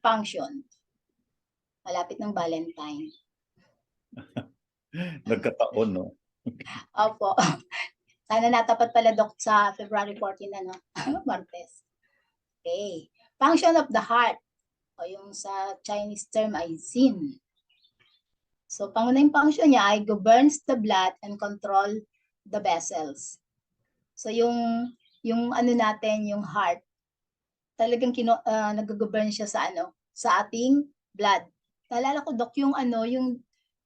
function. Malapit ng Valentine. Nagkataon, no? Opo. Sana natapat pala, Doc, sa February 14 na, no? Martes. Okay. Function of the heart. O yung sa Chinese term ay Yin. So, pangunahing function niya ay governs the blood and control the vessels. So, yung ano natin, yung heart, talagang nag-govern siya sa sa ating blood. Naalala ko, Doc, yung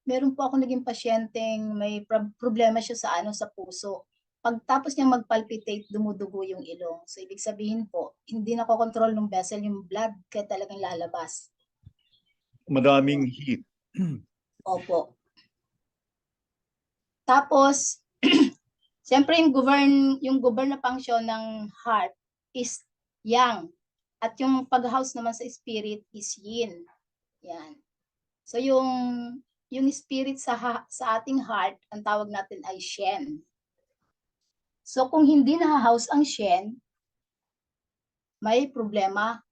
meron po ako naging pasyenteng may problema siya sa puso. Pagtapos niya mag-palpitate, dumudugo yung ilong. So, ibig sabihin po, hindi nakokontrol ng vessel yung blood, kaya talagang lalabas. Madaming heat. Opo. Tapos, siyempre yung govern na function ng heart is yang. At yung pag-house naman sa spirit is yin. Yan. So, yung spirit sa ating heart, ang tawag natin ay Shen. So, kung hindi na-house ang Shen, may problema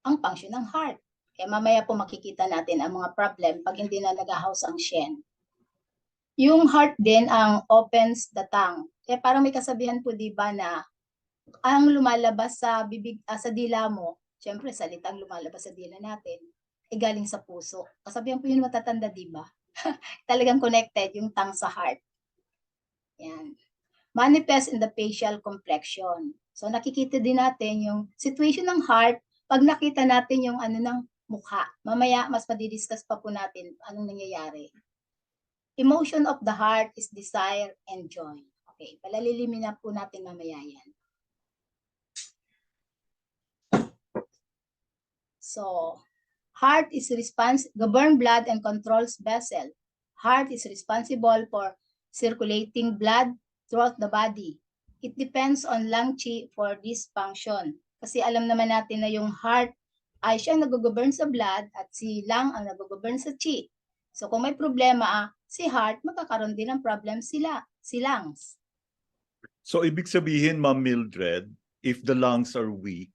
ang function ng heart. Kaya mamaya po makikita natin ang mga problem pag hindi na nag-house ang Shen. Yung heart din ang opens the tongue. Kaya parang may kasabihan po, di ba, na ang lumalabas sa bibig, sa dila mo, syempre salitang lumalabas sa dila natin, ay galing sa puso. Kasabihan po yun matatanda, di ba? Talagang connected yung tongue sa heart. Yan. Manifest in the facial complexion. So nakikita din natin yung situation ng heart pag nakita natin yung ng mukha. Mamaya mas madidiscuss pa po natin anong nangyayari. Emotion of the heart is desire and joy. Okay, palalilimin na po natin mamaya yan. So, heart is govern blood and controls vessel. Heart is responsible for circulating blood throughout the body. It depends on lung qi for this function. Kasi alam naman natin na yung heart ay siya nag-govern sa blood at si lung ang nag-govern sa qi. So kung may problema si heart, magkakaroon din ng problem si lungs. So ibig sabihin, Ma'am Mildred, if the lungs are weak,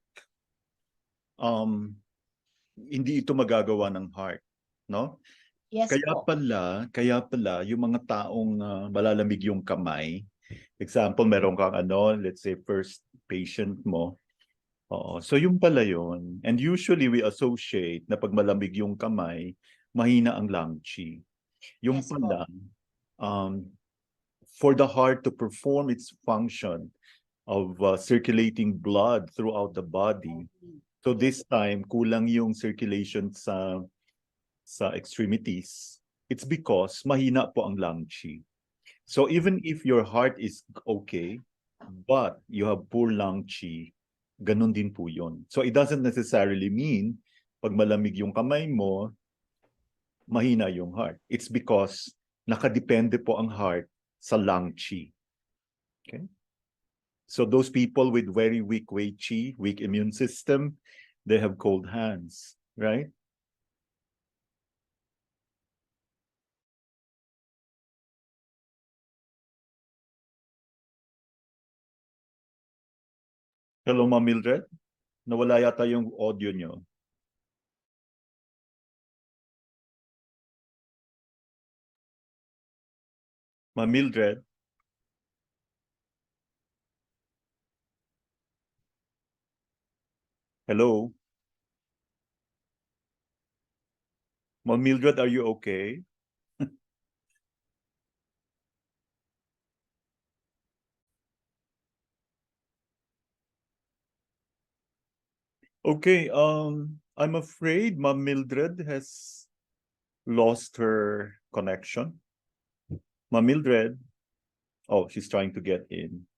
hindi ito magagawa ng heart, no? Yes po. Kaya pala yung mga taong malalamig yung kamay, example, meron kang let's say first patient mo. Oo. So yung pala yun. And usually we associate na pag malamig yung kamay, mahina ang lung qi. Yung Yes pala, for the heart to perform its function of circulating blood throughout the body, so this time kulang yung circulation sa extremities. It's because mahina po ang lung qi. So even if your heart is okay, but you have poor lung qi, ganun din po yun. So it doesn't necessarily mean pag malamig yung kamay mo, mahina yung heart. It's because nakadepende po ang heart sa lung qi. Okay? So those people with very weak wei qi, weak immune system, they have cold hands, right? Hello, Ma'am Mildred? Nawala yata yung audio nyo. Ma'am Mildred? Hello? Ma'am Mildred, are you okay? Okay, I'm afraid Ma'am Mildred has lost her connection. Ma'am Mildred? Oh, she's trying to get in.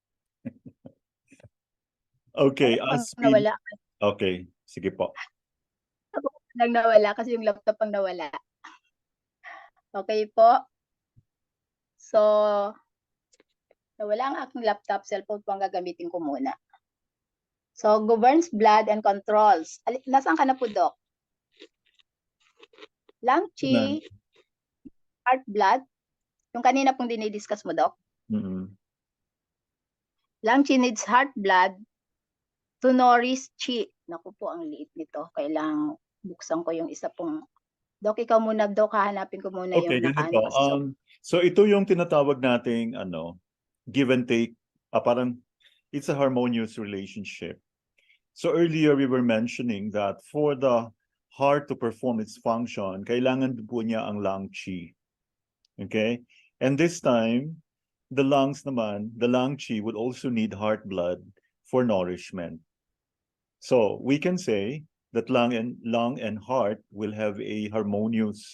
Okay, Nawala. Okay, sige po. Lang nawala kasi yung laptop ang nawala. Okay po. So, nawala ang aking laptop, cellphone po ang gagamitin ko muna. So, governs blood and controls. Nasaan ka na po, Doc? Lung qi, heart blood. Yung kanina pong dinidiscuss mo, Doc. Lung qi needs heart blood to nourish qi. Naku po, ang liit nito. Kailangan buksan ko yung isa pong Dok, ikaw muna, Dok, hahanapin ko muna Okay, yung ganito. nakaano kasi So ito yung tinatawag nating give and take. Parang it's a harmonious relationship. So earlier we were mentioning that for the heart to perform its function, kailangan po niya ang lung qi. Okay? And this time, the lungs naman, the lung qi would also need heart blood for nourishment. So we can say that lung and heart will have a harmonious,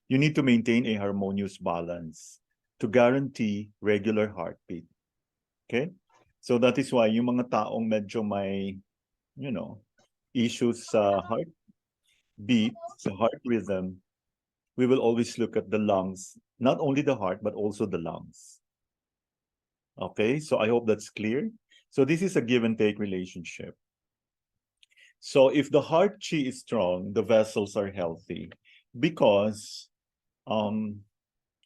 you need to maintain a harmonious balance to guarantee regular heartbeat. Okay? So that is why yung mga taong medyo may, issues sa heartbeat, sa heart rhythm, we will always look at the lungs, not only the heart, but also the lungs. Okay, so I hope that's clear. So this is a give and take relationship. So if the heart chi is strong, the vessels are healthy because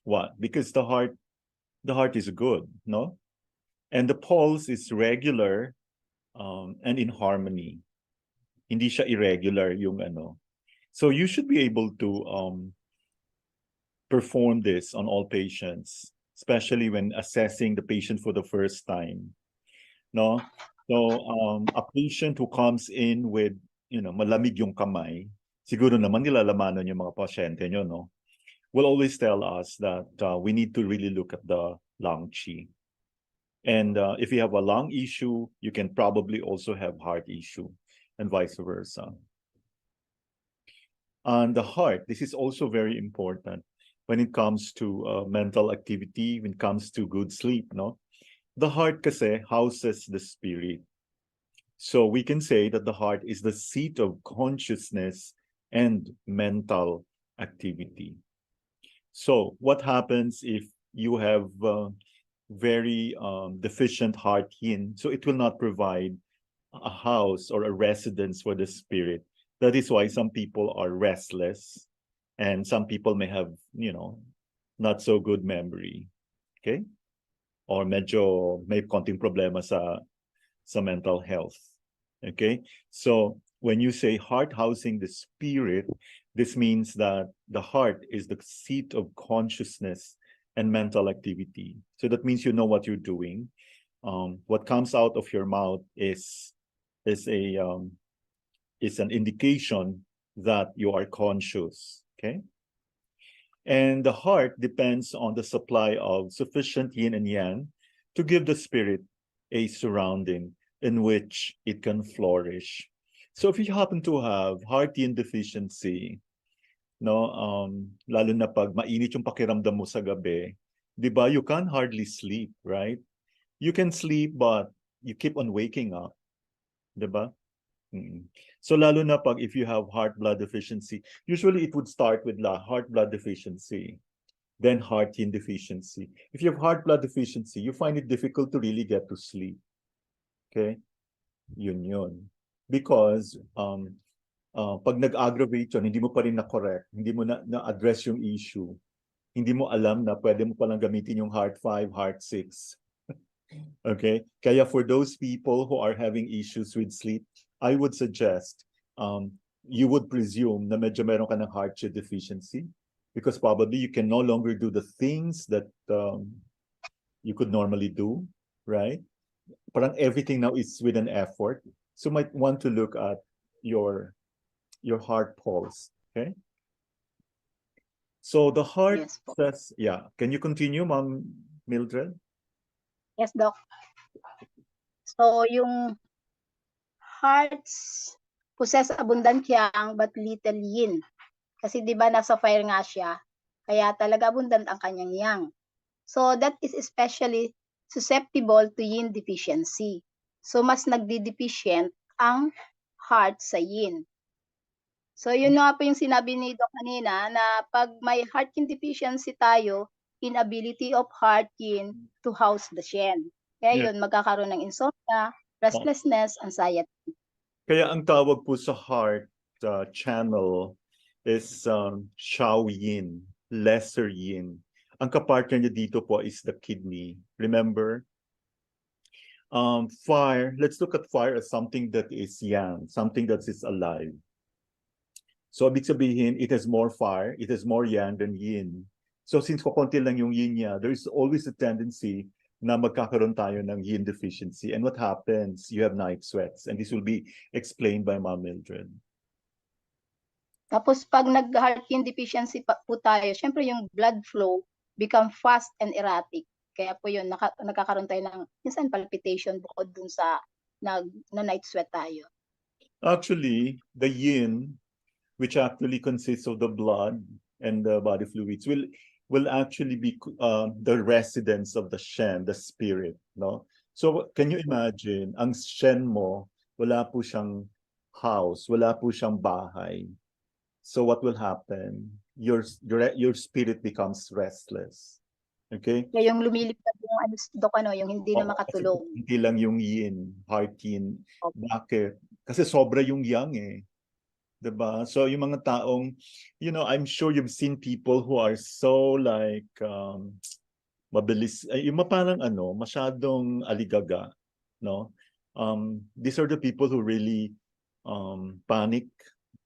what? Because the heart is good, no? And the pulse is regular and in harmony. Hindi siya irregular yung ano. So you should be able to perform this on all patients, especially when assessing the patient for the first time. No? So a patient who comes in with, malamig yung kamay, siguro naman nilalamanan yung mga pasyente nyo, no? Will always tell us that we need to really look at the lung qi. And if you have a lung issue, you can probably also have heart issue and vice versa. And the heart, this is also very important when it comes to mental activity, when it comes to good sleep, no? The heart kasi houses the spirit. So we can say that the heart is the seat of consciousness and mental activity. So what happens if you have very deficient heart yin? So it will not provide a house or a residence for the spirit. That is why some people are restless and some people may have, not so good memory. Okay? Or medyo may konting problema sa mental health. Okay? So when you say heart housing the spirit, this means that the heart is the seat of consciousness and mental activity. So that means you know what you're doing. What comes out of your mouth is an indication that you are conscious. Okay? And the heart depends on the supply of sufficient yin and yang to give the spirit a surrounding in which it can flourish. So if you happen to have heart yin deficiency, no, lalo na pag mainit yung pakiramdam mo sa gabi, di ba, you can hardly sleep, right? You can sleep, but you keep on waking up, di ba? So lalo na pag if you have heart blood deficiency, usually it would start with heart blood deficiency, then heart yin deficiency. If you have heart blood deficiency, you find it difficult to really get to sleep. Okay? Yun. Because pag nag-aggravate yun, hindi mo pa rin na-correct, hindi mo na-address yung issue, hindi mo alam na pwede mo palang gamitin yung heart 5, heart 6. Okay? Kaya for those people who are having issues with sleep, I would suggest you would presume na medyo meron ka ng heart deficiency because probably you can no longer do the things that you could normally do, right? Parang everything now is with an effort. So you might want to look at your heart pulse, okay? So the heart Yes po. says, yeah. Can you continue, Ma'am Mildred? Yes, Doc. So yung hearts possess abundant yang but little yin. Kasi 'di ba nasa fire nga siya, kaya talaga abundant ang kanyang yang. So that is especially susceptible to yin deficiency. So mas nagdi-deficient ang heart sa yin. So yun nga po yung sinabi ni Doc kanina na pag may heart yin deficiency tayo, inability of heart yin to house the shen. Kaya Yeah. yun, magkakaroon ng insomnia, restlessness, anxiety. Kaya ang tawag po sa heart channel is Shao Yin, lesser yin. Ang kapartner niya dito po is the kidney. Remember? Fire, let's look at fire as something that is yang, something that is alive. So ibig sabihin, it has more fire, it has more yang than yin. So since kukonti lang yung yin niya, there is always a tendency na magkakaroon tayo ng yin deficiency. And what happens? You have night sweats. And this will be explained by Ma'am Mildred. Tapos pag nag-heart yin deficiency po tayo, syempre yung blood flow become fast and erratic. Kaya po yun, nagkakaroon tayo ng minsan palpitation bukod dun sa na night sweat tayo. Actually, the yin, which actually consists of the blood and the body fluids, will actually be the residence of the Shen, the spirit, no? So can you imagine, ang Shen mo, wala po siyang house, wala po siyang bahay. So what will happen? Your spirit becomes restless. Okay? Kaya yung lumilipad yung yung hindi na Oo, kasi makatulog. hindi lang yung yin, heart yin. Opo. Bakit? Kasi sobra yung yang eh. 'Di ba? So yung mga taong, I'm sure you've seen people who are so like mabilis, yung parang masyadong aligaga, no? These are the people who really panic,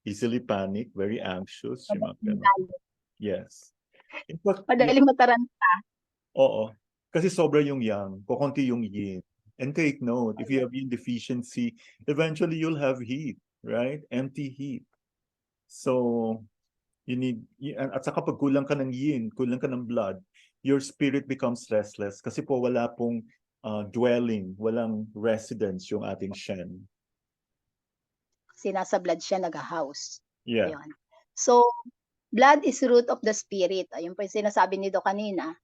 easily panic, very anxious, yung mga ganun. Yes. In fact, Madaling mataranta. oo. Kasi sobra yung yang, kukunti yung yin. And take note, if you have yin deficiency, eventually you'll have heat, right? Empty heat. So, at saka pag kulang ka ng yin, kulang ka ng blood, your spirit becomes restless kasi po wala pong dwelling, walang residence yung ating Shen. Kasi nasa blood siya nag-house. Yeah. Ayun. So, blood is root of the spirit. Ayun po yung sinasabi ni Do kanina.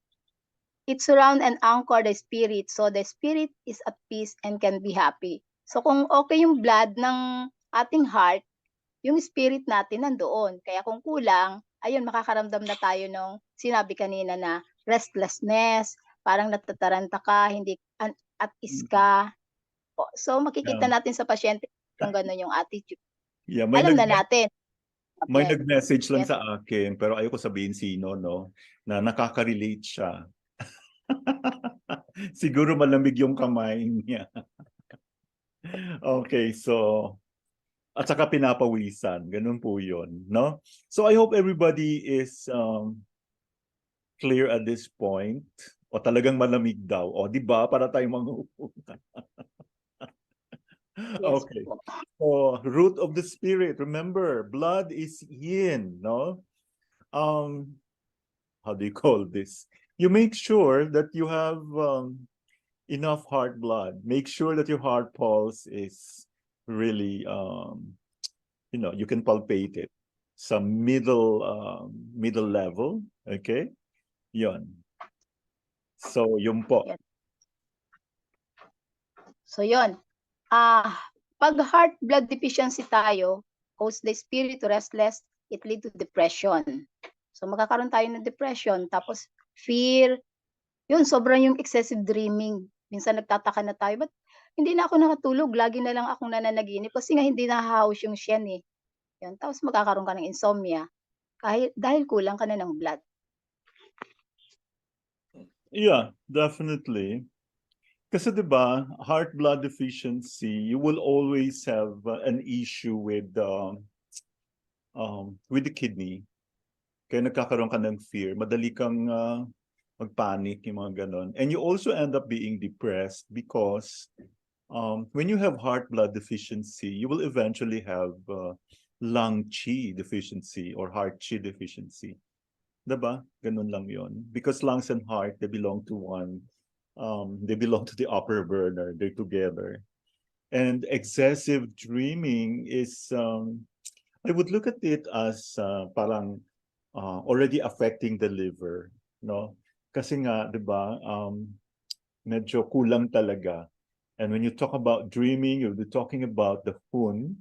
It surround and anchor the spirit, so the spirit is at peace and can be happy. So kung okay yung blood ng ating heart, yung spirit natin nandoon. Kaya kung kulang, ayun, makakaramdam na tayo nung sinabi kanina na restlessness, parang natataranta ka, hindi at ease ka. So makikita natin sa pasyente kung gano'n yung attitude. Yeah, Alam na natin. may nag-message lang Yes. sa akin, pero ayoko sabihin sino, no, na nakaka-relate siya. Siguro malamig yung kamay niya. Okay, so at saka pinapawisan, ganun po yun, no? So I hope everybody is clear at this point. O talagang malamig daw. O di ba para tayong manguupo. Yes Okay. po. So root of the spirit. Remember, blood is yin, no? How do you call this? You make sure that you have enough heart blood. Make sure that your heart pulse is really you can palpate it. Some middle level, okay? Yon. So, yun po. Yan. So yun. Pag heart blood deficiency tayo, cause the spirit restless, it lead to depression. So magkakaroon tayo ng depression, tapos fear, yun, sobrang yung excessive dreaming. Minsan nagtataka na tayo, ba't hindi na ako nakatulog? Lagi na lang akong nananaginip kasi nga hindi nahahouse yung Shen eh. Yun, tapos magkakaroon ka ng insomnia dahil kulang ka na ng blood. Yeah, definitely. Kasi 'di ba, heart blood deficiency, you will always have an issue with the kidney. Kaya nagkakaroon ka ng fear, madali kang magpanic, yung mga ganon. And you also end up being depressed because when you have heart blood deficiency, you will eventually have lung qi deficiency or heart qi deficiency. Diba? Ganun lang yon. Because lungs and heart, they belong to one. They belong to the upper burner. They're together. And excessive dreaming is, I would look at it as parang already affecting the liver. No? Kasi nga, diba, medyo kulang talaga. And when you talk about dreaming, you'll be talking about the hun.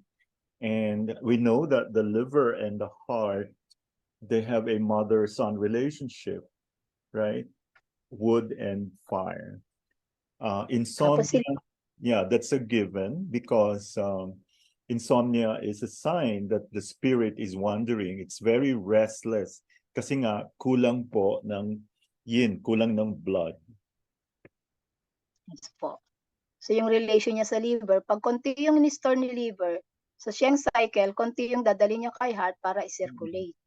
And we know that the liver and the heart, they have a mother-son relationship, right? Wood and fire. Insomnia, yeah, that's a given because insomnia is a sign that the spirit is wandering. It's very restless kasi nga kulang po ng yin, kulang ng blood. Yes po. So yung relation niya sa liver, pag konti yung ni-store ni liver, So siyang cycle, konti yung dadali niya kay heart para i-circulate.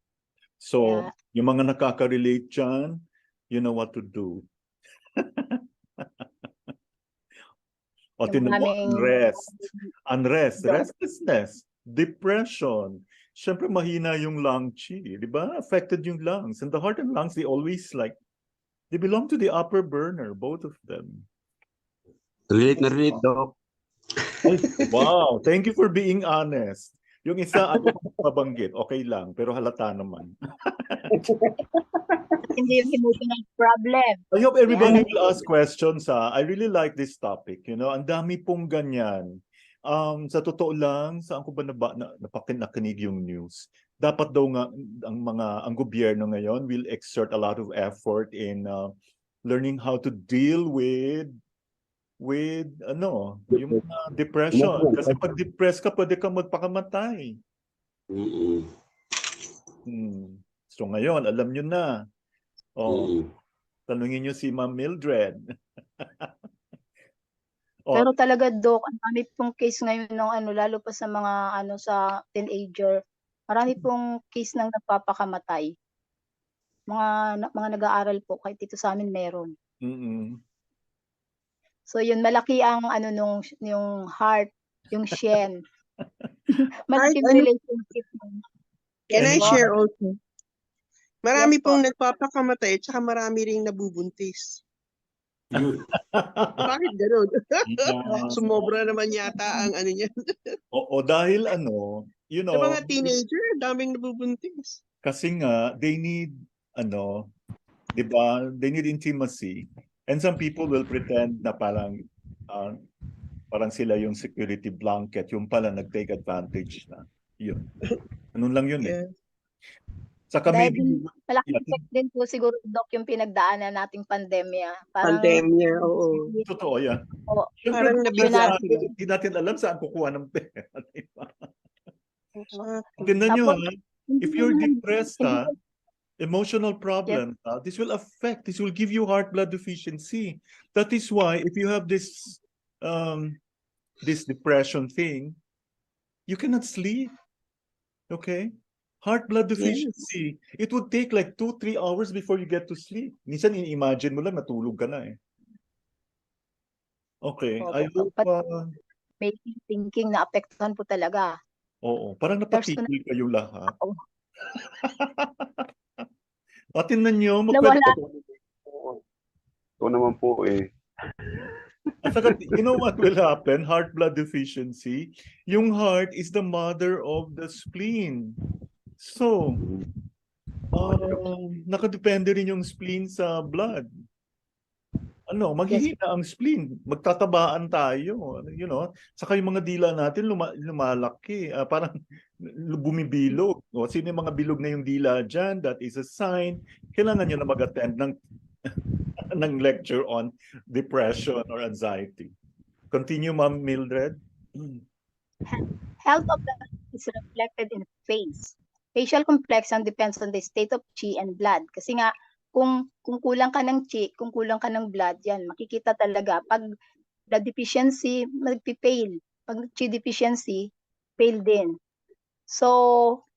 So, Kaya- yung mga nakaka-relate dyan, you know what to do. O, Yung tinan mo, maraming unrest, Doon. restlessness, depression. Siyempre, mahina yung lung chi, di ba? Affected yung lungs. And the heart and lungs, they always they belong to the upper burner, both of them. Relate, Doc. Ay, wow, thank you for being honest. Yung isa, ako mabanggit, okay lang, pero halata naman. hindi yung emotional problem. I hope everybody Yan. will ask questions, ha. I really like this topic, Ang dami pong ganyan. Sa totoo lang, saan ko ba nakinig yung news? Dapat daw nga ang gobyerno ngayon will exert a lot of effort in learning how to deal with yung depression. Kasi pag depressed ka, pwede kang magpakamatay. So ngayon, alam nyo na. Tanungin nyo si Ma'am Mildred. Pero talaga, Doc, ang dami pong case ngayon ng lalo pa sa mga sa teenager. Marami pong case ng nagpapakamatay. Mga nag-aaral po, kahit dito sa amin meron. So yun, malaki ang yung heart, yung shen. Malaking relationship. Can I Yes, share po. also? Marami Yes, po. pong nagpapakamatay at saka marami ring nabubuntis. Bakit gano'n? Sumobra naman yata ang niya. O dahil Sa mga teenager, daming nabubuntis. kasi nga, they need, di ba, they need intimacy. And some people will pretend na parang sila yung security blanket, yung pala nag-take advantage na. Yun. Ganun lang yun eh. Yeah. Saka Dahil maybe, malaking effect din po siguro, Doc, yung pinagdaanan nating pandemya. Parang, Pandemya, oo. totoo yan. Oo. Siyempre, Parang nabigla sila. hindi natin alam saan kukuha ng pera. Diba? Exactly. Tingnan nyo, Tapos, if you're depressed, emotional Yes. problem, this will give you heart blood deficiency. That is why if you have this depression thing, you cannot sleep. Okay? Heart blood deficiency. It would take like 2-3 hours before you get to sleep. Minsan i-imagine mo lang natulog ka na eh. Okay, Opo. I hope May thinking na apektuhan po talaga. oo, parang napatigil kayo lahat. Ako. Tingnan nyo, Nawala. Ito naman po eh. At saka, you know what will happen? Heart blood deficiency. Yung heart is the mother of the spleen. So, nakadepende rin yung spleen sa blood. Maghihina ang spleen. Magtatabaan tayo. Saka yung mga dila natin lumalaki. Parang bumibilog. Sino yung mga bilog na yung dila dyan? That is a sign. Kailangan nyo na mag-attend ng lecture on depression or anxiety. Continue, Ma'am Mildred. Health of the is reflected in face. Facial complexion depends on the state of chi and blood. Kasi nga, kung kulang ka ng chi, kung kulang ka ng blood, yan, makikita talaga. Pag blood deficiency, magpipale. Pag chi deficiency, pale din. So,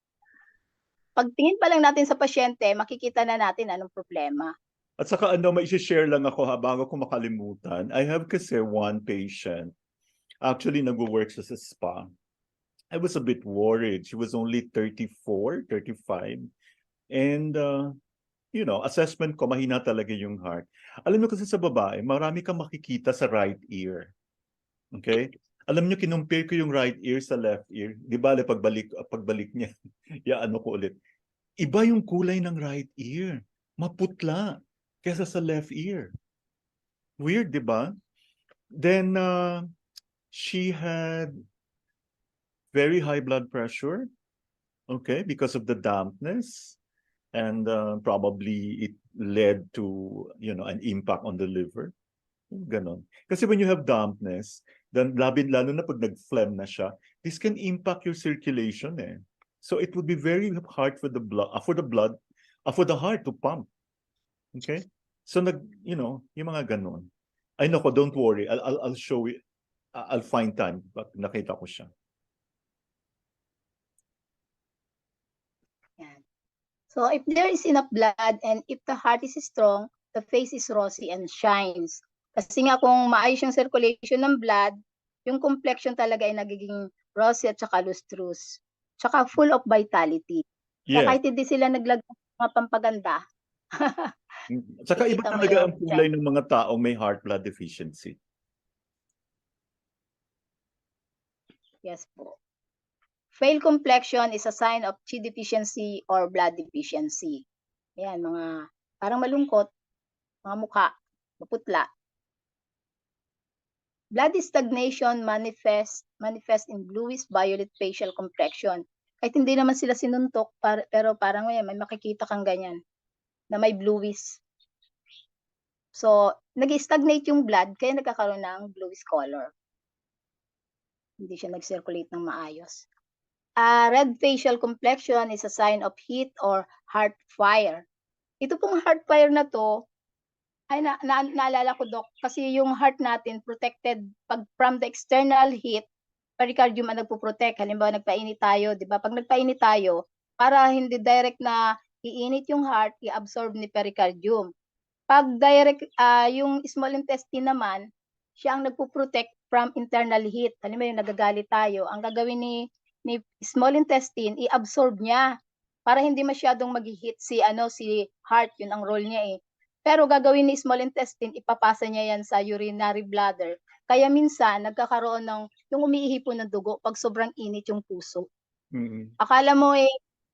pagtingin pa lang natin sa pasyente, makikita na natin anong problema. At saka may isi-share lang ako bago ko makalimutan. I have kasi one patient. Actually, nag-work sa spa. I was a bit worried. She was only 34, 35. And, assessment ko, mahina talaga yung heart. Alam niyo kasi sa babae, marami kang makikita sa right ear. Okay? Alam niyo, kinumpare ko yung right ear sa left ear. Di ba, pagbalik niya, ko ulit. Iba yung kulay ng right ear. Maputla kesa sa left ear. Weird, di ba? Then, she had very high blood pressure, okay, because of the dampness. And probably it led to, an impact on the liver. Ganon. Kasi when you have dampness, then lalo na pag nag-phlegm na siya, this can impact your circulation eh. So it would be very hard for the heart to pump. Okay? So yung mga ganon. Ay nako, don't worry. I'll show you. I'll find time. Nakita ko siya. So if there is enough blood and if the heart is strong, the face is rosy and shines. Kasi nga kung maayos yung circulation ng blood, yung complexion talaga ay nagiging rosy at saka lustrous. Tsaka full of vitality. Kaya Yeah. kahit hindi sila naglagay ng mga pampaganda, Saka iba Kita mo talaga yung ang kulay ng mga taong may heart blood deficiency. yes po. Pale complexion is a sign of Chi deficiency or blood deficiency. Ayan, mga parang malungkot, mga mukha, maputla. Blood stagnation manifest in bluish violet facial complexion. Kahit hindi naman sila sinuntok, pero parang may makikita kang ganyan, na may bluish. So, nag-stagnate yung blood, kaya nagkakaroon ng bluish color. Hindi siya nag-circulate ng maayos. Red facial complexion is a sign of heat or heart fire. Ito pong heart fire na to, ay naalala ko, Doc, kasi yung heart natin protected pag from the external heat, pericardium ang nagpo-protect. Halimbawa, nagpainit tayo, di ba? Pag nagpainit tayo, para hindi direct na iinit yung heart, i-absorb ni pericardium. Pag direct, yung small intestine naman, siya ang nagpo-protect from internal heat. Halimbawa, yung nagagalit tayo, ang gagawin ni small intestine, i-absorb niya para hindi masyadong mag-heat si heart, yun ang role niya eh. Pero gagawin ni small intestine, ipapasa niya yan sa urinary bladder. Kaya minsan nagkakaroon ng yung umiihi po ng dugo pag sobrang init yung puso. Akala mo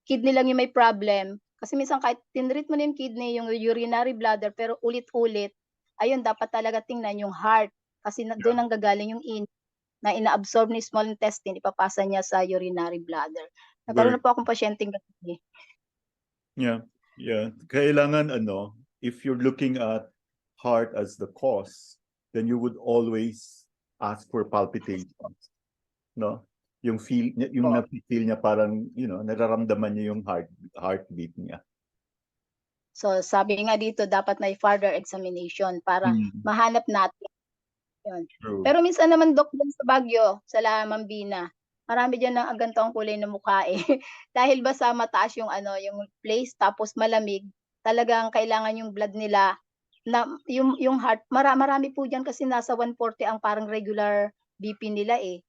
kidney lang yung may problem. Kasi minsan kahit tinreat mo na yung kidney, yung urinary bladder, pero ulit-ulit, ayun, dapat talaga tingnan yung heart. Kasi doon ang gagaling yung init na ina-absorb ni small intestine, ipapasa niya sa urinary bladder. Nagkaroon na po akong pasyenteng ganun. Yeah. Kailangan if you're looking at heart as the cause, then you would always ask for palpitations. No? Yung na-feel niya parang, nararamdaman niya yung heartbeat niya. So sabi nga dito, dapat may further examination para mahanap natin. Yun. Pero minsan naman, Doc, dyan sa Baguio, sa Mambina, marami dyan ng ganito ang kulay ng mukha eh. Dahil ba sa mataas yung yung place, tapos malamig, talagang kailangan yung blood nila, na yung heart, marami po dyan kasi nasa 140 ang parang regular BP nila eh.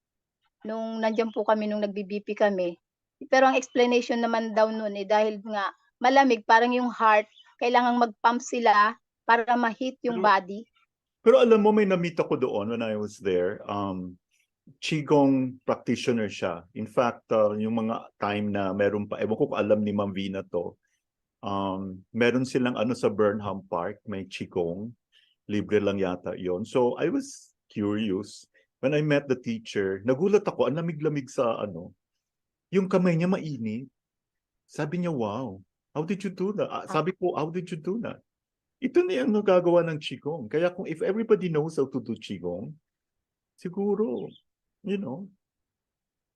Nung nandiyan po kami, nung nagbi-BP kami. Pero ang explanation naman daw nun dahil nga malamig, parang yung heart, kailangang mag-pump sila para ma-heat yung body. Pero alam mo, may na-meet ako doon when I was there. Qigong practitioner siya. In fact, yung mga time na meron pa, ewan ko kung alam ni Ma'am Vina to, meron silang sa Burnham Park, may Qigong. Libre lang yata yon. So I was curious. When I met the teacher, nagulat ako, ang lamig-lamig sa yung kamay niya mainit. Sabi niya, wow, how did you do that? Sabi ko, how did you do that? Ito na yung nagagawa ng Qigong. Kaya if everybody knows how to do Qigong, siguro,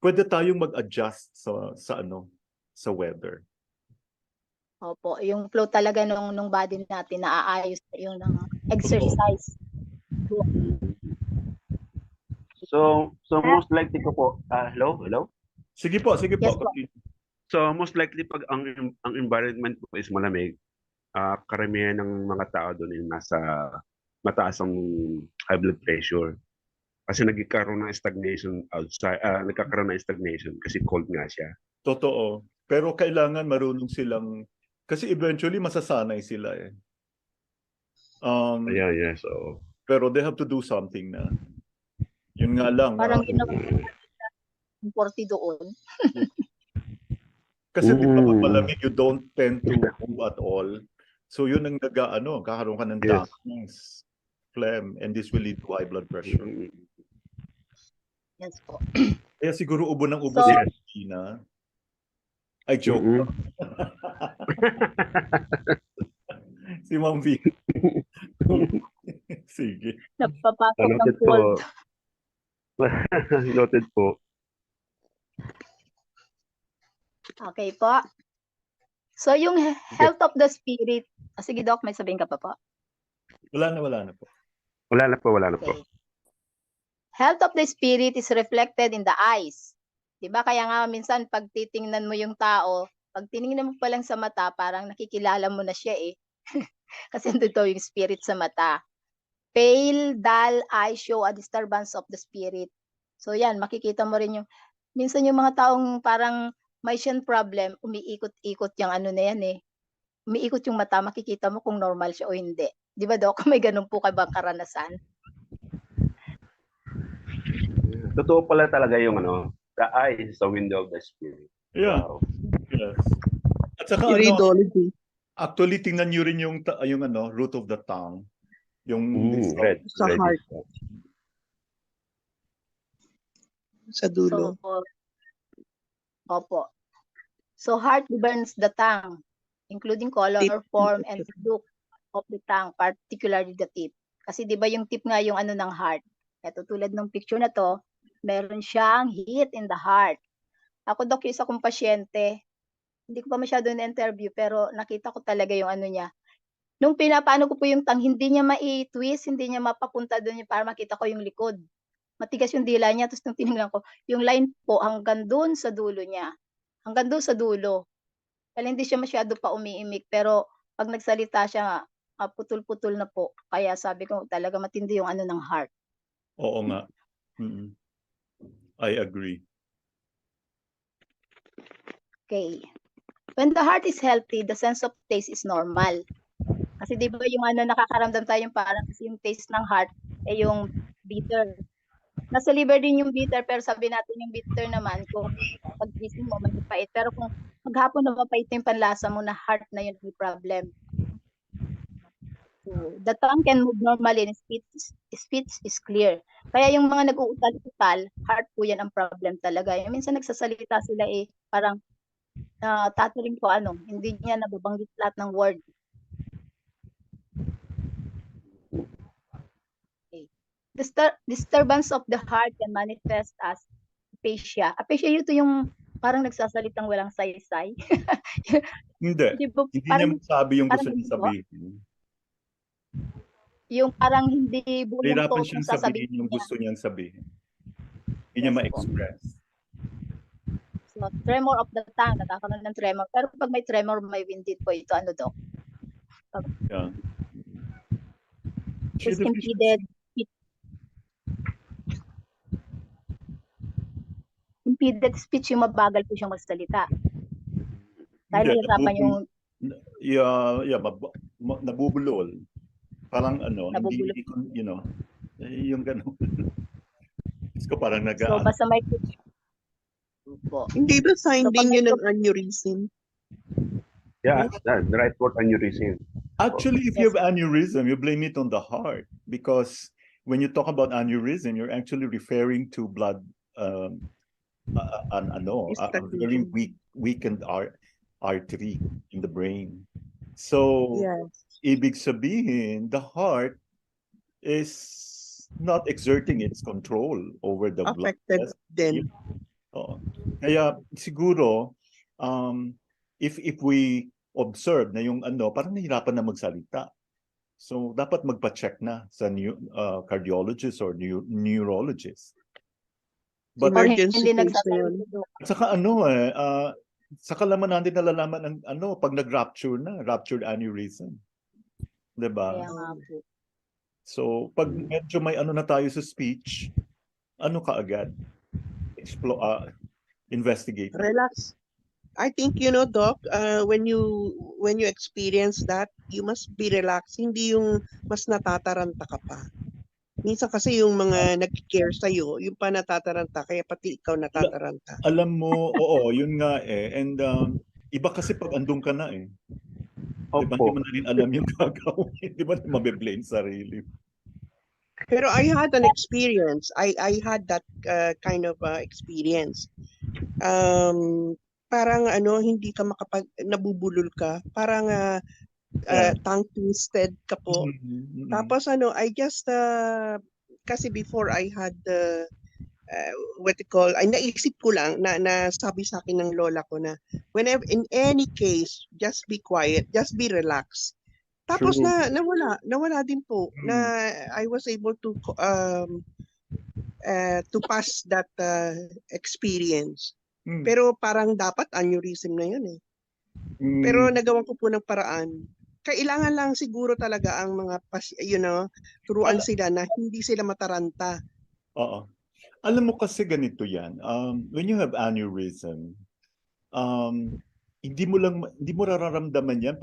pwede tayong mag-adjust sa weather. Opo, yung flow talaga nung body natin naaayos yung exercise. So most likely ko po, hello? Sige po. Yes, po. So most likely pag ang environment po is malamig, karamihan ng mga tao doon ay nasa mataas ang high blood pressure. Kasi nagkakaroon ng stagnation outside, nagkakaroon ng stagnation kasi cold nga siya. Totoo. Pero kailangan marunong silang, kasi eventually masasanay sila eh. Yeah, so. Pero they have to do something na. Yun nga lang. Parang ginawa 40 doon. Kasi di ba pag malamig, you don't tend to move at all. So yun ang kakaroon ka ng darkness, phlegm, and this will lead to high blood pressure. Yes po. Kaya siguro ubo ng ubo si Christina. Ay, joke. Si Ma'am V. Sige. Napapasok ng cold. Noted po. Okay po. So yung health of the spirit. Sige, Doc, may sabihin ka pa po. Wala na po. Wala na po. Health of the spirit is reflected in the eyes. 'Di ba? Kaya nga minsan pag titingnan mo yung tao, Pag tiningnan mo pa lang sa mata, parang nakikilala mo na siya eh. Kasi nandito yung spirit sa mata. Pale, dull eyes show a disturbance of the spirit. So yan, makikita mo rin yung, minsan yung mga taong parang may siyang problem, umiikot-ikot yung ano na yan eh. Umiikot yung mata, makikita mo kung normal siya o hindi. Di ba, Doc? May ganun po kayo bang karanasan? Totoo pala talaga yung the eye is the window of the spirit. Yeah. Wow. Yes. At saka Iridology. actually tingnan niyo rin yung root of the tongue. Yung Red. Sa red heart. is- Sa dulo. So, opo. So heart governs the tongue, including color, Tip. form, and look of the tongue, particularly the tip. Kasi di ba yung tip nga yung ano ng heart. Ito tulad ng picture na to, meron siyang heat in the heart. Ako, Doc, yung isa kong pasyente, hindi ko pa masyado na-interview, pero nakita ko talaga yung ano niya. Nung pinapaano ko po yung tongue, hindi niya mai-twist, hindi niya mapapunta doon para makita ko yung likod. Matigas yung dila niya, tapos nung tinignan ko, yung line po hanggang doon sa dulo niya. Hanggang doon sa dulo. Kaya hindi siya masyado pa umiimik, pero pag nagsalita siya, putol-putol na po. Kaya sabi ko talaga matindi yung ano ng heart. Oo nga. Mm. I agree. Okay. When the heart is healthy, the sense of taste is normal. Kasi di ba yung ano, nakakaramdam tayo yung parang kasi yung taste ng heart ay yung bitter. Nasa liver din yung bitter, pero sabi natin yung bitter naman, kung pag gising mo, may pait. Pero kung maghapon na mapait yung panlasa mo, na heart na yun may problem. So, the tongue can move normally and speech is clear. Kaya yung mga nag-uutal-utal, heart po yan ang problem talaga. Yung minsan nagsasalita sila parang tataling ko hindi niya nababanggit lahat ng word. Okay. Disturbance of the heart can manifest as aphasia. Aphasia ito yung parang nagsasalitang walang saysay. Hindi. Diba, Hindi niya parang, masabi yung gusto parang niya ganito? sabihin. Yung parang hindi buong Hirapan to siyang sasabihin sabihin yung niya. gusto niyang sabihin. Hindi niya Yes po. ma-express. So, tremor of the tongue, nakakaroon ng tremor. Pero pag may tremor, may winded po ito, Doc? Yeah. Tapos impeded speech, yung mabagal po siyang magsalita. Dahil Hindi, nahihirapan yung nabubulol. Parang Nabubulol. hindi, yung gano'n. Ko parang So, basta may po. Hindi ba sign So, pag din yun may- ng aneurysm? Yeah, the right word aneurysm. Actually, if you have aneurysm, you blame it on the heart, because when you talk about aneurysm, you're actually referring to blood, a very weakened artery in the brain. So, Yes. ibig sabihin, the heart is not exerting its control over the blood. Affected din. Oo. Kaya siguro, if we observe na yung parang nahirapan na magsalita. So, dapat magpa-check na sa cardiologist or neurologist. But Emergency hindi case na yun. nagsasalita. saka saka laman natin nalalaman ng pag ruptured aneurysm. Diba? Kaya nga po. So, pag medyo may na tayo sa speech, kaagad? Investigate. Relax. I think, Doc, when you experience that, you must be relaxed. Hindi yung mas natataranta ka pa. Minsan kasi yung mga nag-care sa'yo, yung pa natataranta, kaya pati ikaw natataranta. Alam mo, oo, yun nga eh. And iba kasi pag andun ka na eh. Diba, hindi mo na rin alam yung gagawin. Di ba, mabe-blame sarili. Pero I had an experience. I had that kind of experience. Parang hindi ka nabubulol ka. Parang tongue twisted ka po. Tapos I just kasi before I had naisip ko lang na sabi sa akin ng lola ko na whenever in any case, just be quiet, just be relaxed. Tapos True. nawala din po na I was able to pass that experience. Pero parang dapat aneurysm na yun eh. Pero Mm, nagawan ko po ng paraan. Kailangan lang siguro talaga ang mga turuan ala- sila na hindi sila mataranta. oo. Alam mo kasi ganito yan. When you have aneurysm, um, hindi mo nararamdaman yan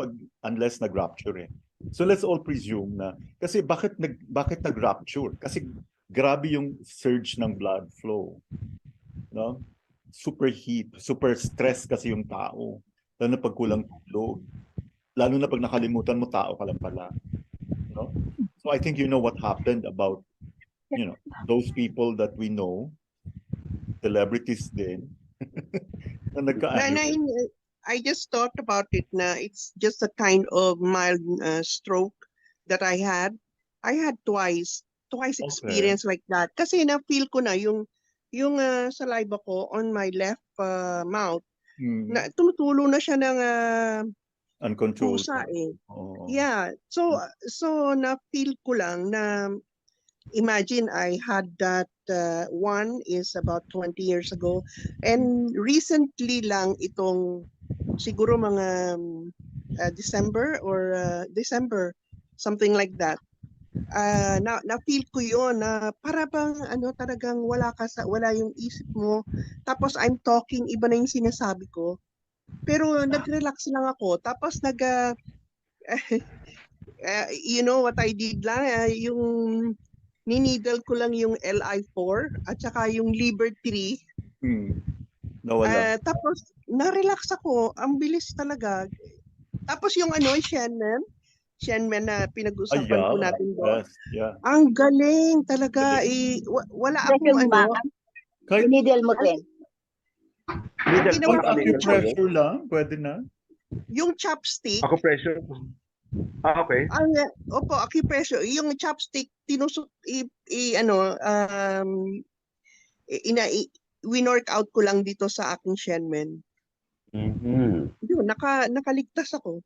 unless nag-rupture eh. So let's all presume na kasi bakit nag-rupture? Kasi grabe yung surge ng blood flow, no? Super heat, super stress kasi yung tao. Lalo na pag kulang tulog. Lalo na pag nakalimutan mo tao ka lang pala, no? So I think you know what happened about, those people that we know, celebrities din, na nagka-aneurysm. I just thought about it na it's just a kind of mild stroke that I had. I had twice Okay. experience like that. Kasi na-feel ko na yung saliva ko on my left mouth Hmm. na tumutulo na siya ng Uncontrolled. pusa eh. Oo. Yeah. So na-feel ko lang na imagine I had that one is about 20 years ago and recently lang itong siguro mga December something like that. Na feel ko yon na para bang talagang wala yung isip mo tapos I'm talking iba na yung sinasabi ko pero nag-relax lang ako tapos you know what I did lang yung ninidal ko lang yung LI4 at saka yung Liber 3 Hmm. Nawala. tapos na-relax ako ang bilis talaga tapos yung Shenmen na pinag-usapan po Yeah. natin doon. Yes. Yeah. Ang galing talaga. Wala akong Pressure ba? Kahit Needle mo din. Middle ginawa po, ko naka-middle po yun. acupressure lang, pwede na. yung chopstick, Ako pressure. Okay. opo, acupressure, yung chopstick, tinusok, winork out ko lang dito sa aking Shenmen. Yun, nakaligtas ako.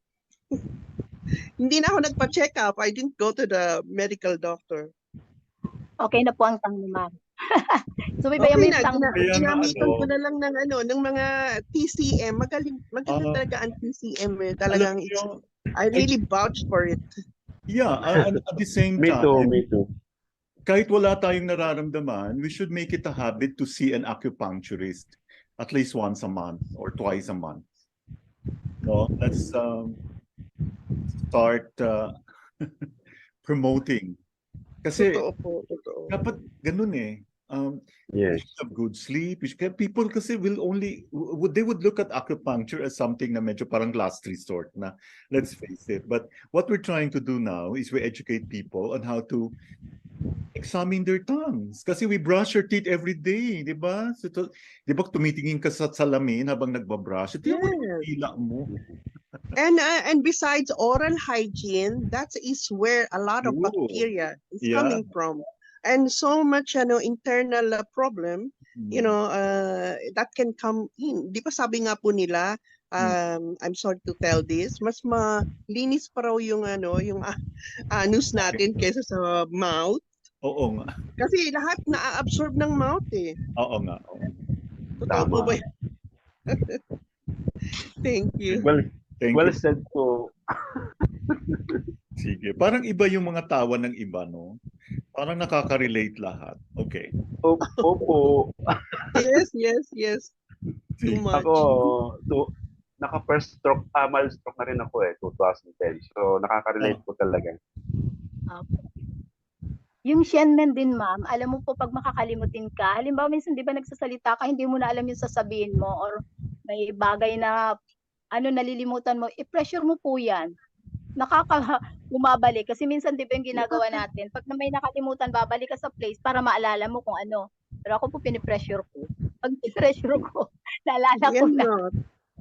Hindi na ako nagpa-check up. I didn't go to the medical doctor. Okay na po ang tang ni ma'am. Sumibayan mo Okay yung na, tang mo. Kaya nga, ginamitan ko na lang ng mga TCM. Maganda Ah. talaga ang TCM. Alam Talagang, mo, I really vouch for it. yeah, and at the same Me too, time, me too. kahit wala tayong nararamdaman, we should make it a habit to see an acupuncturist at least once a month or twice a month. No, let's start promoting. Kasi Totoo po, totoo. dapat ganun eh. You Yes. should have good sleep. People kasi they would look at acupuncture as something na medyo parang last resort na, let's face it. But what we're trying to do now is we educate people on how to examine their tongues. Kasi we brush our teeth every day, di ba? So, di ba tumitingin ka sa salamin habang nagbabrush? Ito yung Yes. hila mo. And besides oral hygiene, that is where a lot of True. bacteria is Yeah. coming from. And so much internal problem, that can come in. Di ba sabi nga po nila, I'm sorry to tell this, mas malinis pa raw yung anus natin kaysa sa mouth. Oo nga. Kasi lahat na-absorb ng mouth eh. Oo nga. Oo. Totoo po Tama. ba? Thank you. Thank Well you. said po. Sige. Parang iba yung mga tawa ng iba, no? Parang nakaka-relate lahat. Okay. Opo. Yes. Too Sige. much. Ako, naka-first stroke, mild stroke na rin ako 2010. So, nakaka-relate po talaga. Yung Shenmen din, ma'am, alam mo po pag makakalimutin ka, halimbawa minsan di ba nagsasalita ka, hindi mo na alam yung sasabihin mo or may bagay na nalilimutan mo, i-pressure mo po yan. Bumabalik. Kasi minsan di ba yung ginagawa natin, pag may nakalimutan, babalik ka sa place para maalala mo kung ano. Pero ako po pinipressure ko. Pag pinipressure ko, naalala ko Yan na. na.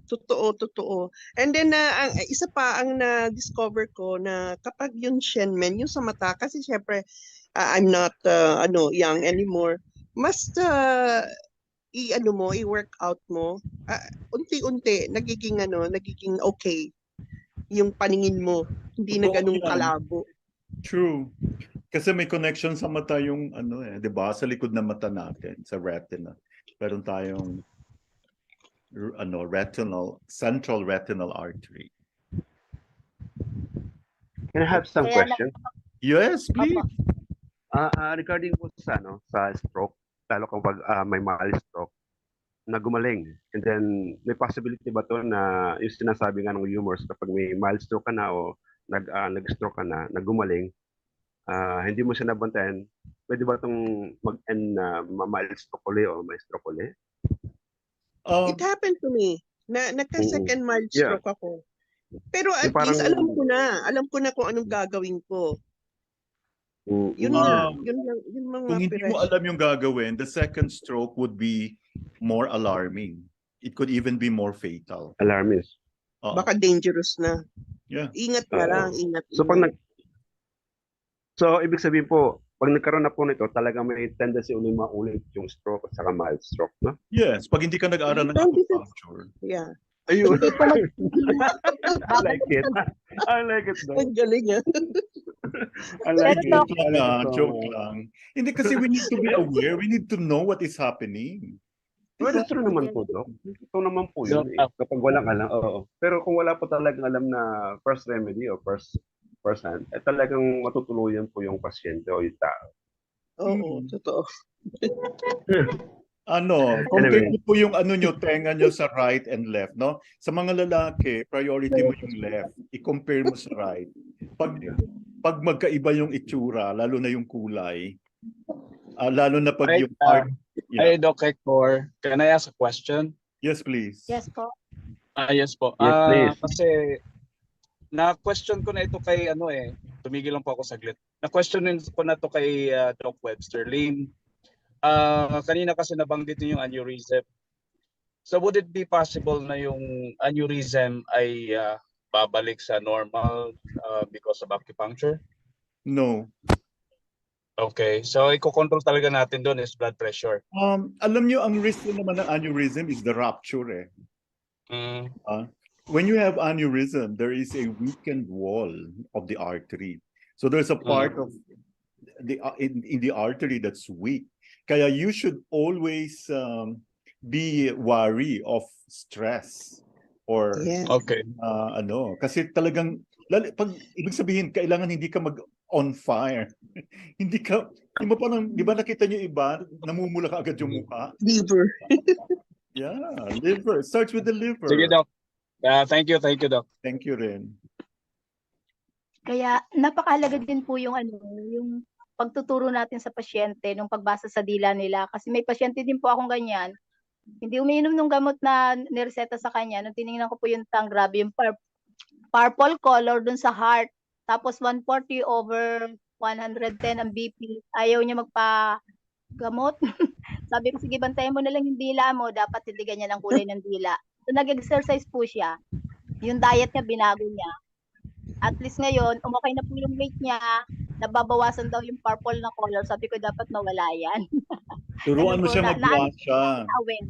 Totoo. And then, ang isa pa ang na-discover ko na kapag yung Shenmen, yung sa mata, kasi syempre, I'm not young anymore, mas i-workout mo, unti-unti, nagiging okay yung paningin mo, hindi na Totoo ganun yan. kalabo. True. Kasi may connection sa mata yung 'di ba? Sa likod ng mata natin, sa retina. Meron tayong central retinal artery. Can I have some Kaya na- question? Yes, please. Opo. Regarding po sa stroke, lalo kapag may mild stroke, na gumaling. And then, may possibility ba to na yung sinasabi nga ng humors, kapag may mild stroke ka na o nag-stroke ka na gumaling, hindi mo siya nabantayan, pwede ba itong mag-end na mild stroke ulit o may stroke ulit? Um, It happened to me na nagka-second mild Yeah. stroke ako. Pero at Yung parang- least alam ko na kung anong gagawin ko. Yun Mm. nga, yun mga kung hindi mo pires. alam yung gagawin, the second stroke would be more alarming. It could even be more fatal. Alarmist. Oo. Baka dangerous na. Yeah. Ingat na Oo. lang, ingat. So So ibig sabihin po, pag nagkaroon na po nito, talagang may tendency ulit maulit yung stroke at saka mild stroke, no? Yes, pag hindi ka nag-aral ng Don't be- acupuncture. Yeah. Ayun. Hindi po I like it. I like it. Doc. Ang galing ah. I like Pero, it. Joke lang, I like it so joke much. lang. Hindi kasi we need to be aware, we need to know what is happening. Well, that's true naman po, Doc. Ito naman po yun. Kapag walang alam, oo. Pero kung wala po talagang alam na first remedy o first hand, talagang matutuluyan po yung pasyente o yung tao. Oo, totoo. Compare niyo po yung nyo, tenga nyo sa right and left, no? Sa mga lalaki, priority mo yung left. I-compare mo sa right. Pag magkaiba yung itsura, lalo na yung kulay, lalo na pag Right, yung heart. Hey, Doc Hector, can I ask a question? Yes, please. yes po. Yes po. Yes, please. Kasi na-question ko na ito kay tumigil lang po ako saglit. Na-question ko na ito kay Doc Webster. Lane, kanina kasi nabanggit niyo yung aneurysm. So would it be possible na yung aneurysm ay babalik sa normal because of acupuncture? No. Okay. So i-control talaga natin doon is blood pressure. Alam nyo, ang risk naman ng aneurysm is the rupture eh. Mm. When you have aneurysm, there is a weakened wall of the artery. So there's a part of in the artery that's weak. Kaya you should always be wary of stress or Yeah. Okay. kasi talagang pag ibig sabihin kailangan hindi ka on fire. Hindi mo parang, di ba nakita niyo iba, namumula ka agad yung mukha? Liver. Yeah, liver. Starts with the liver. Sige, Doc. Thank you, Doc. Thank you rin. Kaya napakahalaga din po yung yung pagtuturo natin sa pasyente nung pagbasa sa dila nila. Kasi may pasyente din po akong ganyan. Hindi umiinom ng gamot na nireseta sa kanya. Nung tinignan ko po yung grabe yung purple color dun sa heart. Tapos 140/110 ang BP. Ayaw niya magpa-gamot. Sabi ko, sige, bantayan mo na lang yung dila mo. Dapat hindi ganyan ang kulay ng dila. So nag-exercise po siya. Yung diet niya, binago niya. At least ngayon, okay na po yung weight niya. Nababawasan daw yung purple na color. Sabi ko, dapat mawala yan. Turuan mo siya mag-guasha. Aware.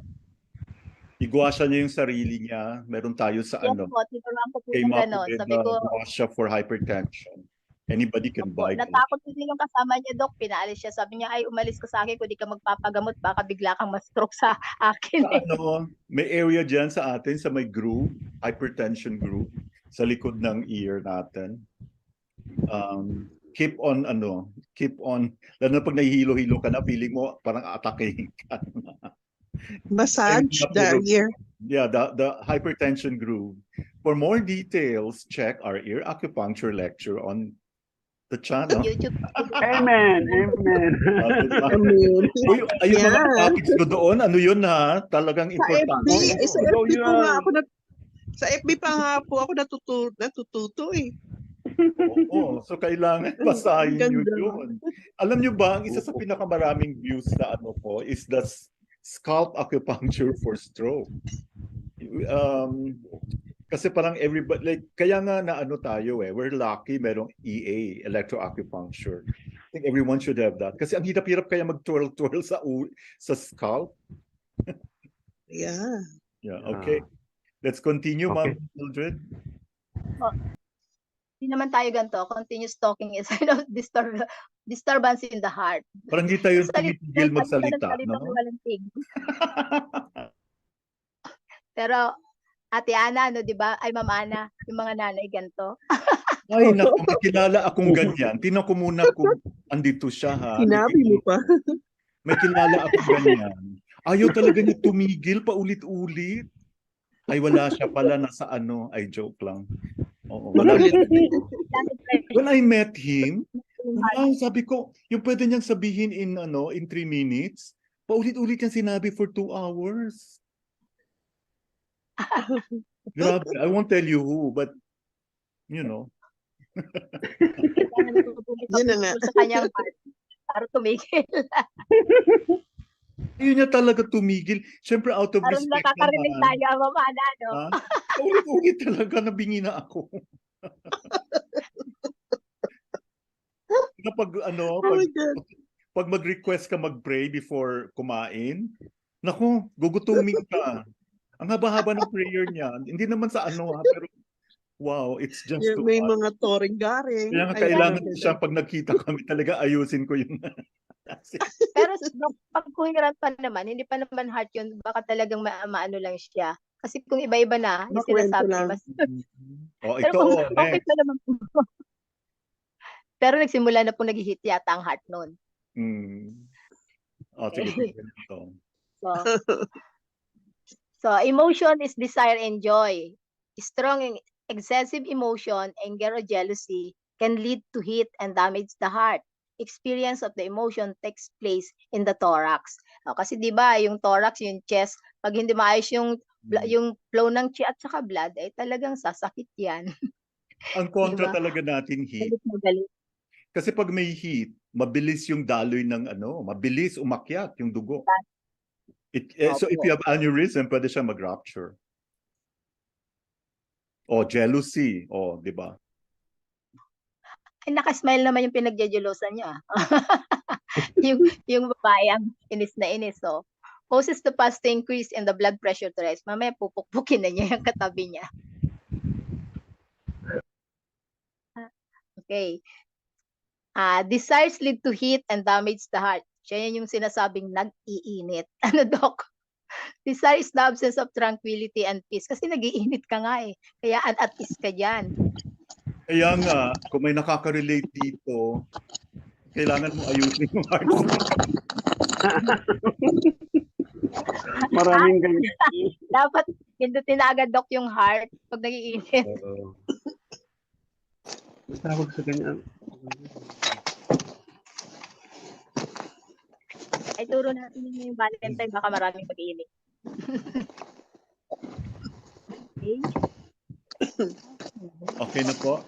I-guasha niya yung sarili niya. Meron tayo sa Yes po, tinuruan ko po kay yung gano'n. Sabi ko, guasha for hypertension. Anybody can po, buy it. natakot din yung kasama niya, Dok. Pinaalis siya. Sabi niya, ay, umalis ka sa akin kung di ka magpapagamot. Baka bigla kang ma-stroke sa akin. May area dyan sa atin, sa may groove, hypertension groove, sa likod ng ear natin. Keep on, lalo na pag nahihilo-hilo ka na, feeling mo parang atakehin ka. Massage the ear. Yeah, the hypertension groove. For more details, check our ear acupuncture lecture on the channel. YouTube. Amen. Uy, ayun mga Yeah. topics ko doon, ano yun ha? Talagang Sa importante. FB, sa Go FB pa yan. nga ako sa FB pa nga po ako natututo eh. Oo, so kailangan basahin nyo Ganda. yun. Alam nyo ba, ang isa sa pinakamaraming views na is the scalp acupuncture for stroke. Kasi parang everybody, like, kaya nga na tayo we're lucky merong EA, electroacupuncture. I think everyone should have that. Kasi ang hirap-hirap kaya mag-twirl-twirl sa scalp. Yeah. Yeah, okay. Let's continue, Okay. Ma'am Mildred. Hindi naman tayo ganito. Continuous talking is disturbance in the heart. Parang hindi tayo tumitigil magsalita, Salita no? walang tig. Pero Ate Ana, ano, di ba? Ay, Ma'am Ana, yung mga nanay ganito. Ay, naku, may kilala akong ganyan. Tingnan ko muna kung andito siya, ha? Sinabi mo pa. May kilala akong ganyan. Ayaw talaga niya tumigil paulit-ulit. Ay, wala siya pala. Nasa ano? Ay, joke lang. Oo, wala siya. When I met him, wow, sabi ko, yung pwede niyang sabihin in 3 minutes, paulit-ulit niyang sinabi for 2 hours. Grabe, I won't tell you who, but you know. Yun na nga. Sa kanyang heart para tumigil. Ayun niya talaga tumigil. Siyempre out of Parang respect nakakarinig naman. tayo, Ma'am Ana, no? Ha? Ulit-ulit talaga, nabingi na ako. Kapag Oh my God. pag mag-request ka mag-pray before kumain, naku, gugutumin ka. Ang haba-haba ng prayer niya. Hindi naman sa ano, ha, pero wow, it's just too May much. mga toring-garing. Kaya nga Ay, kailangan ganun. siya pag nagkita kami talaga ayusin ko yung Pero pag kuhiran pa naman, hindi pa naman heart yun, baka talagang maano lang siya. Kasi kung iba-iba na, yung Makwento sinasabi, lang. mas... Oh, Pero ito, kung oh, okay next. pa naman po. Pero nagsimula na po nag-hit yata ang heart noon. Oh, sige, ito. So, emotion is desire and joy. Strong and excessive emotion, anger or jealousy can lead to heat and damage the heart. Experience of the emotion takes place in the thorax. Kasi 'di ba, yung thorax, yung chest, pag hindi maayos yung flow ng chi at saka blood, ay talagang sasakit 'yan. Ang kontra Diba? talaga natin heat. Galit. Kasi pag may heat, mabilis yung daloy ng mabilis umakyat yung dugo. So if you have aneurysm, pwede siya mag-rupture. O jealousy, di ba? Ay, naka-smile naman yung pinagjejelosan niya. yung babae ang inis na inis. So, causes the pulse to increase and the blood pressure to rise. Mamaya pupukpukin na niya yung katabi niya. Okay. Desires lead to heat and damage the heart. Siya yan yung sinasabing nag-iinit. Ano, Doc? Desire is the absence of tranquility and peace. Kasi nag-iinit ka nga eh. Kaya at peace ka dyan. Kaya nga, kung may nakaka-relate dito, kailangan mo ayusin yung heart mo. Maraming ganyan. Dapat pindutin na agad, Doc, yung heart pag nag-iinit. Tawag sa ganyan. Ay, turo natin yung Valentine, baka maraming pag-iinit. Okay. Okay na po?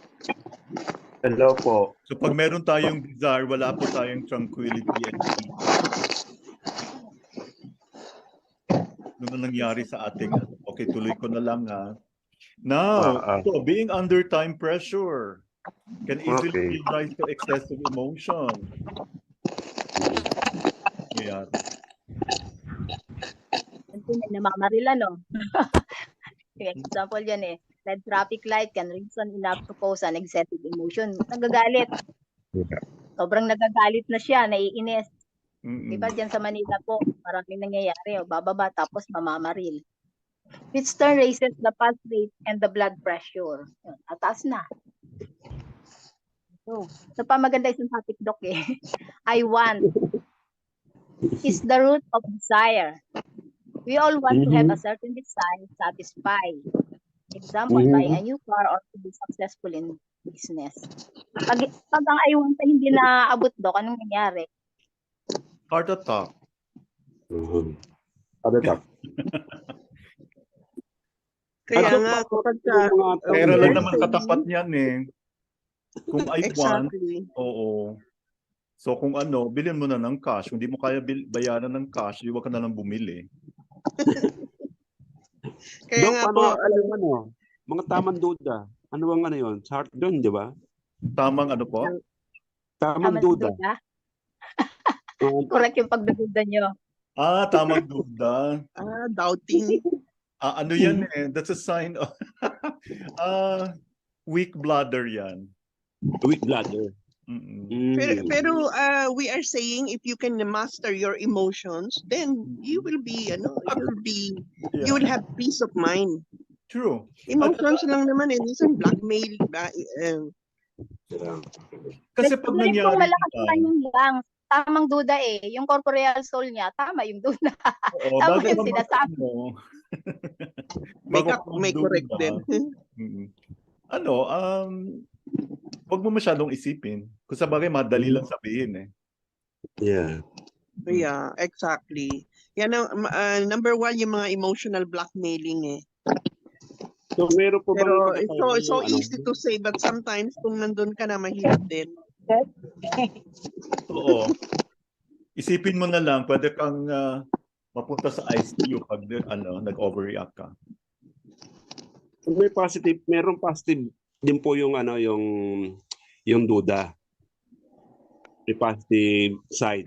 Hello po. So pag meron tayong desire, wala po tayong tranquility and peace. Ano na nangyari sa ating, okay, tuloy ko na lang ha. Now, so being under time pressure can easily give rise to excessive emotion. Yeah. Namamarila, no? Example yan eh. Red traffic light can reason enough to cause an excessive emotion. Nagagalit. Sobrang nagagalit na siya, naiinis. Diba dyan sa Manila po, maraming nangyayari. Bababa tapos mamamaril. Which turn raises the pulse rate and the blood pressure. Ataas na. So pa maganda isang topic, Doc eh. I want is the root of desire. We all want to have a certain desire satisfied. Example, buying a new car or to be successful in business. Pag ang I want ay hindi naaabot, Doc, anong nangyari? Heart attack. Heart attack. Kaya nga, kapag pera lang naman katapat niyan eh. Kung I want, exactly. oo. So kung bilhin mo na ng cash. Kung di mo kaya bayaran ng cash, huwag ka na lang bumili. Kaya nga po, mga tamang duda. Ano bang yun? Sa heart doon, di ba? Tamang ano po? Tamang duda. Correct yung pagdududa nyo. Tamang duda. Doubting. Ano yan eh? That's a sign of weak bladder yan. Weak bladder. Mm-mm. Pero we are saying if you can master your emotions, then you will be you Yeah, will have peace of mind. true. Emotions lang naman eh, minsan blackmail, Kasi pag Like kung nangyari, malakas naman yung lang, tamang duda eh. Yung corporeal soul niya, tama yung duda. oo, Tama bago yung ka sinasabi. may, bago ka may correct magduda, din. ano, wag mo masyadong isipin. Kung sa bagay, madali lang sabihin eh. Yeah. Yeah, exactly. Yan ang number one, yung mga emotional blackmailing eh. So meron po bang Pero pagkakaiba it's so yung, easy to say, but sometimes kung nandun ka na, mahirap din. Oo. Isipin mo na lang, pwede kang mapunta sa ICU pag nag-overreact ka. meron positive din po yung yung duda. May positive side.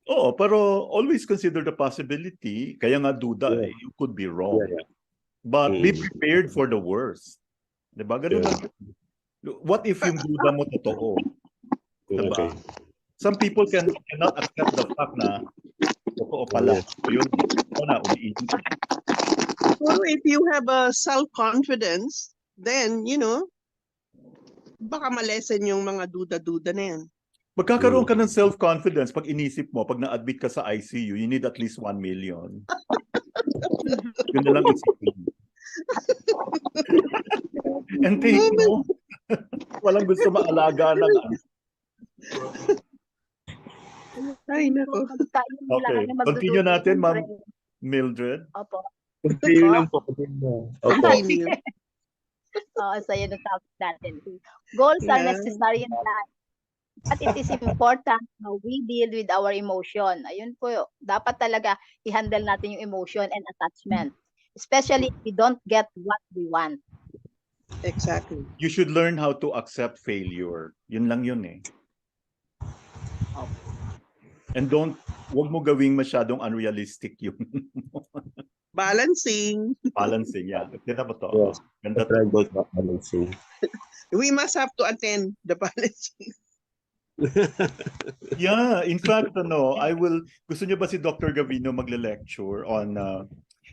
Oo, pero always consider the possibility. Kaya nga duda Yeah. eh, you could be wrong. Yeah. But be prepared for the worst. Diba? Ganun lang. What if yung duda mo totoo? Diba? Okay. Some people cannot accept the fact na totoo pala. So yun, uliitin. Pero if you have a self-confidence, then, baka malesen yung mga duda-duda na yan. Magkakaroon ka ng self-confidence pag inisip mo, pag na-admit ka sa ICU, you need at least 1 million. Yun na lang isipin. And tingin mo, walang gusto maalaga ng Ay, nako. Okay. Continue natin, Ma'am Mildred. Opo. Continue lang po. Opo. Continue. Oo, so yun ang topic natin. Goals are Yeah. necessary in life. But it is important how we deal with our emotion. Ayun po, dapat talaga i-handle natin yung emotion and attachment. Especially if we don't get what we want. Exactly. You should learn how to accept failure. Yun lang yun eh. And wag mo gawing masyadong unrealistic yung Balancing. balancing. Yeah. Ganda ba to? Yes. Ganda to. Balancing. We must have to attend the balancing. Yeah, in fact, gusto niyo ba si Dr. Gavino magle-lecture on,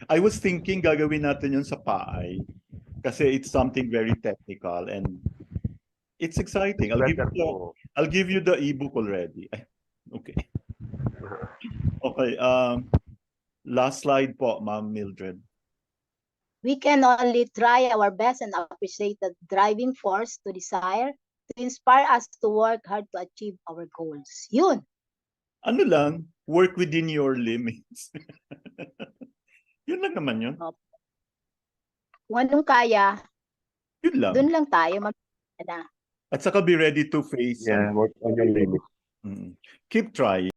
I was thinking gagawin natin yun sa PAAY kasi it's something very technical and it's exciting. I'll give you the ebook already. Okay. Okay, last slide po, Ma'am Mildred. We can only try our best and appreciate the driving force to desire to inspire us to work hard to achieve our goals. Yun. Ano lang, work within your limits. Yun lang naman yun. Kung anong kaya, Yun lang. dun lang tayo At saka be ready to face. Yeah, work on your limit. Keep trying.